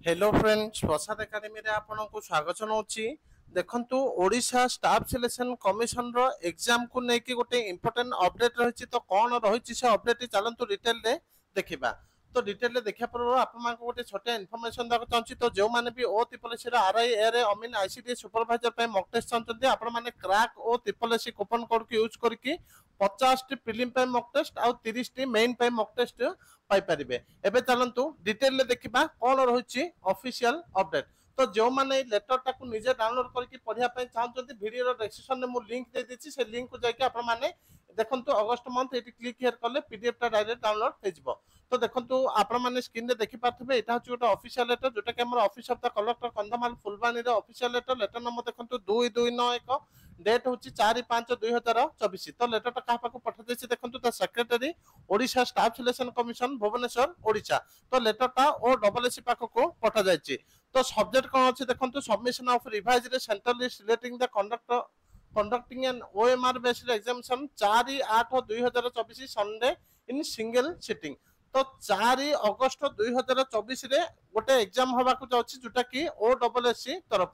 Hello friends प्रसाद academy रे आपनको स्वागत जनाऊँगी। देखंतु ओडिशा स्टाफ सिलेक्शन कमिशन रो एग्जाम को लेके गोटे इंपोर्टेंट अपडेट रही तो कौन रही से अपडेट चलतु डिटेल रे देखा। तो डिटेल देखा पूर्व आपको गोटे छोटे इनफॉरमेशन देना चाहिए। तो जो मैंने भी O triple S RI AR अमीन आईसीडी सुपरवाइजर मॉक टेस्ट चाहते आपण मैंने crack O triple S coupon code को यूज करके 50 टी प्रिलिम मॉक टेस्ट आउ 30 टी मेन मॉक टेस्ट पाइपर। एबे चलतु डिटेल देखा कौन रही ऑफिशियल अपडेट। तो जो मैंने लेटर टाक निजे डाउनलोड करके पढ़ाई चाहते वीडियो डिस्क्रिप्शन में मुझे लिंक दे दी से लिंक को जाके आप देखो अगस्ट मंथ ये क्लिक हियर कले पीडीएफ टा डायरेक्ट डाउनलोड हो। तो देखो आप स्क्रीन में देखी पारे यहाँ हूँ गोटे ऑफिशियल लेटर जोटा कि office of the collector Kandhamal Phulbani official letter. Letter number देखो 2291 डेट हूँ 4/5/2024। तो लेटर क्या पठाई देखो secretary Odisha staff selection commission Bhubaneswar Odisha. तो लेटर टा ओ डबल एस पाख को पठा जाए। तो सब्जेक्ट कौन अच्छे देखो submission of revised central list relating the conducting an OMR based examination 4/8/2024 Sunday in single sitting. तो 4 अगस्त 2024 रे गोटे एग्जाम हवा को जाउछि जोटा कि OSSC तरफ।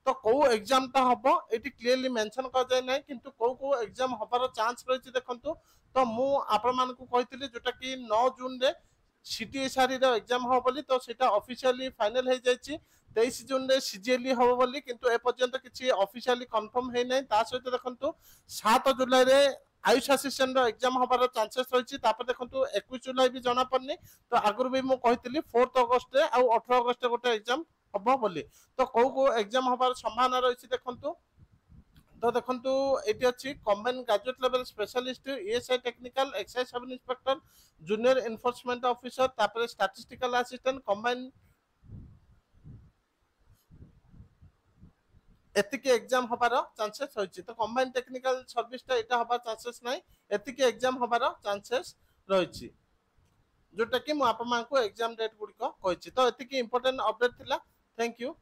तो कौ एग्जाम टा हबो एटी क्लियरली मेंशन कर जाय नै किंतु कौ एग्जाम हबार चांस रहिछि देखंतु। तो मु आपण मान को कहितली जोटा कि 9 जून रे सीटीएसआर रो एग्जाम हो बोली। तो सेटा ऑफिशियली फाइनल हो जाइछि 23 जून रे सीजीएलई हो बोली किंतु ए पर्यंत किछि ऑफिशियली कंफर्म हे नै। ता सहित देखंतु 7 जुलाई रे आयुष असिस्टेंट रो एग्जाम हबार चांसेस रहिछि। तापर देखंतु 21 जुलाई भी जणा पड़नी। तो आगुर भी मु कहितली 4 अगस्त रे आ 18 अगस्त गोटे एग्जाम हबो बोली। तो कौ एग्जाम हबार संभावना रहिछि देखंतु। तो देखंतु एटी अछि combine graduate level specialist ASI technical excise sub inspector junior enforcement officer तापर स्टैटिस्टिकल असिस्टेंट कंबाइन एतिके एग्जाम हबार चांसेस रहिछि। तो कंबाइन टेक्निकल सर्विस टा एटा हबार चांसेस नै एतिके एग्जाम हबार चांसेस रहिछि जोटा कि मु आप मान को एग्जाम डेट गुडी को कहिछि। तो एतिके इंपोर्टेंट अपडेट थिला। Thank you.